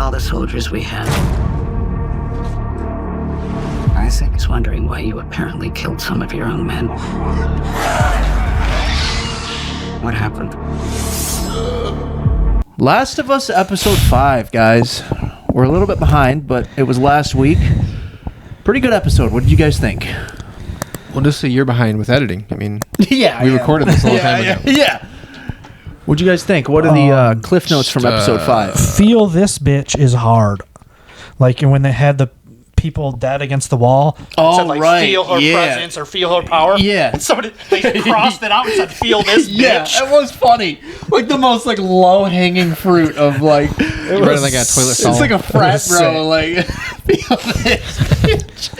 all the soldiers we had. Isaac is wondering why you apparently killed some of your own men. What happened? Last of Us episode 5, guys. We're a little bit behind, but it was last week. Pretty good episode. What did you guys think? Well, just a year behind with editing. I mean, Yeah, we recorded this a long time ago. Yeah. What'd you guys think? What are the cliff notes from episode 5? Feel this bitch is hard. Like when they had the people dead against the wall. Oh, it said, like, right. Feel her presence or feel her power. Yeah. And somebody, they crossed it out and said, feel this Yeah, bitch. it was funny. Like the most like low-hanging fruit of like... You read like a toilet stall. It's like a frat bro. Like, feel this bitch.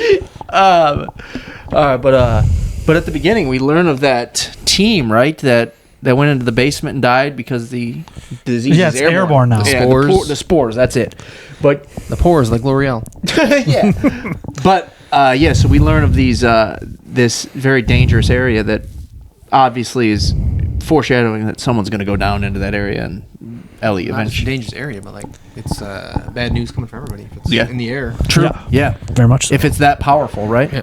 But at the beginning, we learn of that team, right? That went into the basement and died because the disease Yeah, is it's airborne now. The Yeah, spores. The spores, that's it. But The pores, like L'Oreal. yeah. But so we learn of these this very dangerous area that obviously is foreshadowing that someone's going to go down into that area, and Ellie Not just a eventually. dangerous area, but like it's bad news coming for everybody. If it's Yeah. in the air. True. Yeah. Yeah. Very much so. If it's that powerful, right? Yeah.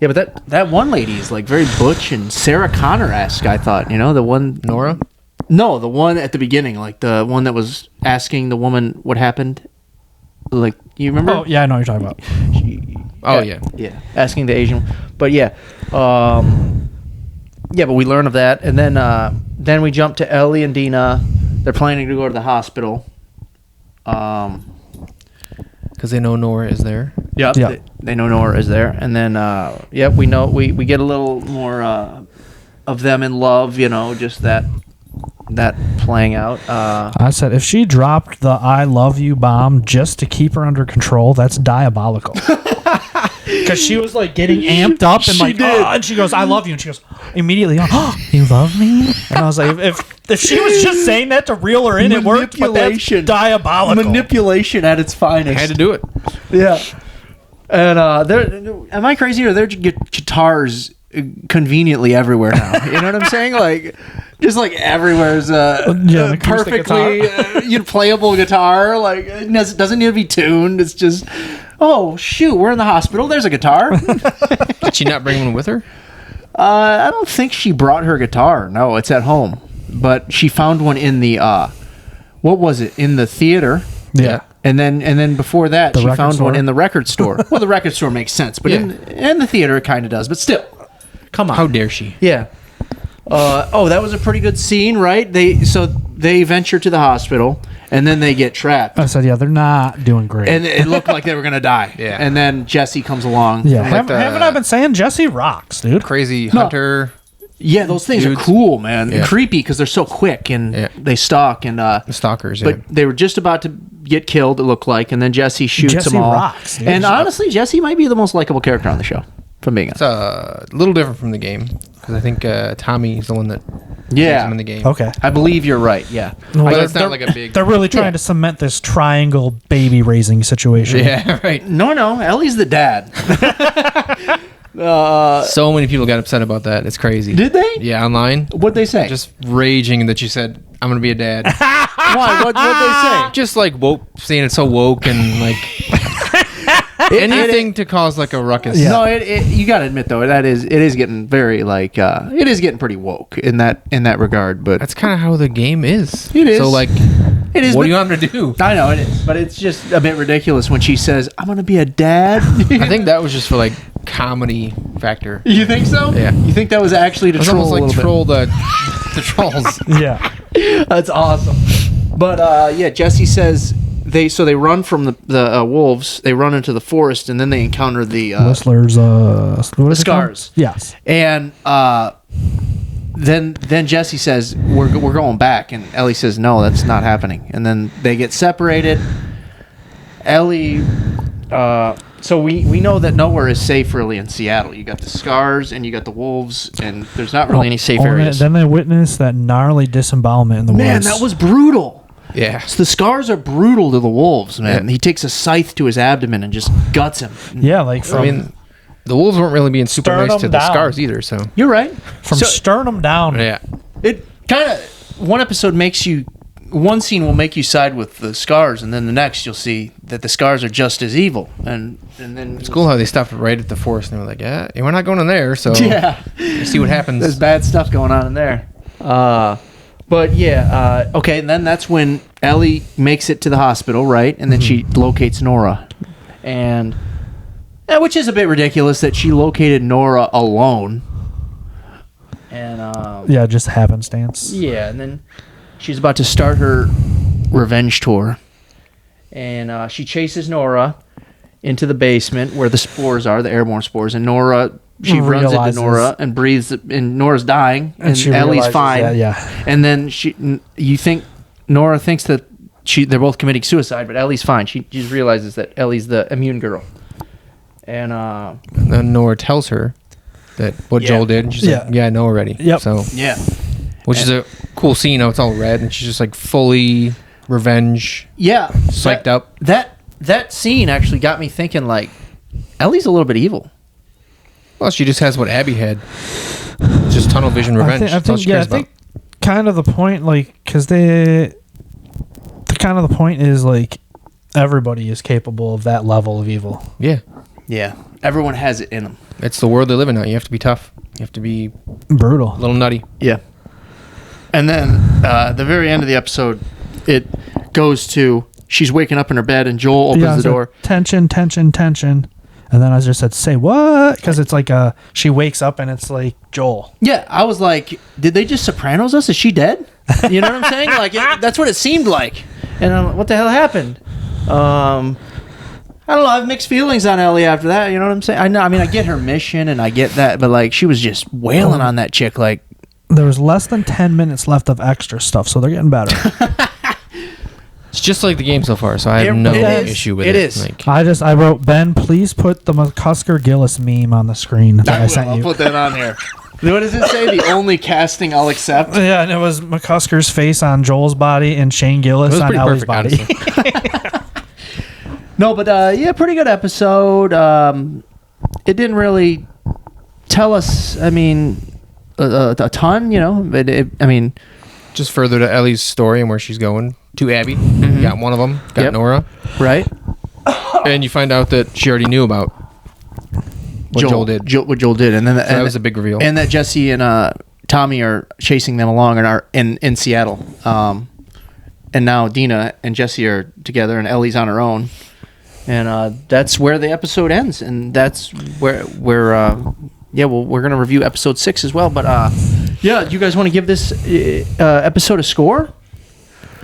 Yeah, but that one lady is like very butch and Sarah Connor-esque, I thought. You know, the one... Nora? No, the one at the beginning, like the one that was asking the woman what happened. Like, you remember? Oh, yeah, I know what you're talking about. Yeah, asking the Asian. But yeah, but we learn of that, and then we jump to Ellie and Dina. They're planning to go to the hospital. Because they know Nora is there. Yep. Yeah. They know Nora is there, and then we know we get a little more of them in love. You know, just that playing out. I said, if she dropped the I love you bomb just to keep her under control, that's diabolical. Because she was like getting amped up and like, did. and she goes, I love you. And she goes, immediately, oh, you love me? And I was like, if she was just saying that to reel her in, it worked, but that's diabolical. Manipulation at its finest. Had to do it. Yeah. And am I crazy, or there guitars conveniently everywhere now? You know what I'm saying? Like, just like everywhere's an acoustic perfectly playable guitar. Like, it doesn't need to be tuned. It's just, oh shoot, we're in the hospital. There's a guitar. Did she not bring one with her? I don't think she brought her guitar. No, it's at home. But she found one in the what was it? In the theater. Yeah. And then before that, she found store? one in the record store. Well, the record store makes sense, but in the theater, it kind of does. But still, come on. How dare she? Yeah. That was a pretty good scene, right? They venture to the hospital, and then they get trapped. I said, yeah, they're not doing great. And it looked like they were going to die. Yeah. And then Jesse comes along. yeah, like haven't I been saying Jesse rocks, dude? Crazy hunter. Yeah, those things Dudes. are cool, man. Yeah. Creepy because they're so quick and they stalk. And The stalkers, yeah. but they were just about to get killed, it looked like, and then Jesse shoots Jesse them all. rocks, dude. And honestly, Jesse might be the most likable character on the show, from being honest. It's a little different from the game. Because I think Tommy is the one that Yeah. him in the game. Okay. I believe you're right, yeah. No, But they're- it's not like a big... They're really trying to cement this triangle baby raising situation. Yeah, right. No, Ellie's the dad. So many people got upset about that. It's crazy. Did they? Yeah, online. What'd they say? Just raging that you said, I'm going to be a dad. Why? What'd they say? Just like woke, saying it's so woke and like anything to cause like a ruckus. Yeah. No, you got to admit though it is getting very like it is getting pretty woke in that regard. But That's kind of how the game is. It is. So like, it is. what but do you want him to do? I know it is, but it's just a bit ridiculous when she says, "I'm gonna be a dad." I think that was just for like comedy factor. You think so? Yeah. You think that was actually to It was troll almost a like little troll the trolls. Yeah. bit? That's awesome. But Jesse says they run from the wolves. They run into the forest, and then they encounter the Whistler's what is it called? scars. Yes. And then Jesse says we're going back, and Ellie says no, that's not happening. And then they get separated. Ellie, so we know that nowhere is safe really in Seattle. You got the scars and you got the wolves, and there's not really any safe areas. Then they witness that gnarly disembowelment in the Man, woods. that was brutal. Yeah. So the scars are brutal to the wolves, man. He takes a scythe to his abdomen and just guts him. Yeah, like from I mean, the wolves weren't really being super nice to Sternum the down. scars either. So You're right. from So- sternum down. yeah, It kind of one episode makes you one scene will make you side with the scars, and then the next you'll see that the scars are just as evil. And then It's cool how they stopped right at the forest and they were like, yeah, we're not going in there, so Yeah, see what happens. there's bad stuff going on in there. But yeah, okay. And then that's when Ellie makes it to the hospital, right? And then she locates Nora, and which is a bit ridiculous that she located Nora alone. And Yeah, just happenstance. yeah, and then she's about to start her revenge tour, and she chases Nora into the basement where the spores are, the airborne spores, and Nora. She runs into Realizes- Nora and breathes, and Nora's dying, and she Ellie's realizes fine. that, yeah. And then you think Nora thinks that they're both committing suicide, but Ellie's fine. She just realizes that Ellie's the immune girl, and And then Nora tells her that what Yeah. Joel did, and she's like, yeah, I know already. Yep. So, yeah, which is a cool scene. How it's all red, and she's just like fully revenge, yeah, psyched up. That scene actually got me thinking, like, Ellie's a little bit evil. Well, she just has what Abby had, just tunnel vision revenge. That's all she cares about. kind of the point, like, because the point is, like, everybody is capable of that level of evil. Yeah, Yeah, everyone has it in them. it's the world they live in now. You have to be tough. You have to be Brutal. a little nutty. Yeah. And then the very end of the episode, it goes to she's waking up in her bed and Joel opens the so door. Tension, tension, tension. And then I just said, say what? Because it's like she wakes up and it's like Joel. Yeah, I was like, did they just Sopranos us? Is she dead? You know what I'm saying? Like, that's what it seemed like. And I'm like, what the hell happened? I don't know. I have mixed feelings on Ellie after that. You know what I'm saying? I know. I mean, I get her mission and I get that, but like, she was just wailing on that chick. Like, There was less than 10 minutes left of extra stuff, so they're getting better. It's just like the game so far, so I have no it is. issue with It it. is. Like, I wrote, Ben, please put the McCusker Gillis meme on the screen that I sent I'll you. put that on here. What does it say? The only casting I'll accept. Yeah, and it was McCusker's face on Joel's body and Shane it Gillis was on pretty Ellie's perfect, body. honestly. No, but yeah, pretty good episode. It didn't really tell us, I mean, a ton, you know. I mean, Just further to Ellie's story and where she's going. To Abby. Got one of them. Got Yep. Nora. right? And you find out that she already knew about what Joel did. What Joel did, and then So that was a big reveal. and that Jesse and Tommy are chasing them along and are in Seattle. And now Dina and Jesse are together, and Ellie's on her own. And that's where the episode ends, and that's where yeah, well, we're gonna review episode 6 as well. But yeah, do you guys want to give this episode a score?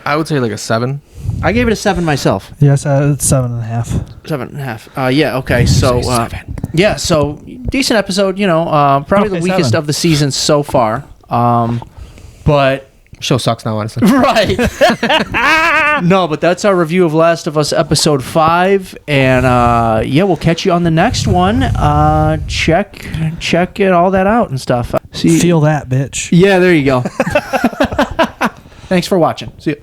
I would say like a 7. I gave it a 7 myself. Yes, it's 7.5. 7.5. Yeah. Okay. So yeah. So decent episode. You know, probably Okay, the weakest 7. of the season so far. But Show sucks now, honestly. right. No, but that's our review of Last of Us episode 5, and yeah, we'll catch you on the next one. Check it all that out and stuff. See. Feel that, bitch. Yeah. There you go. Thanks for watching. See you.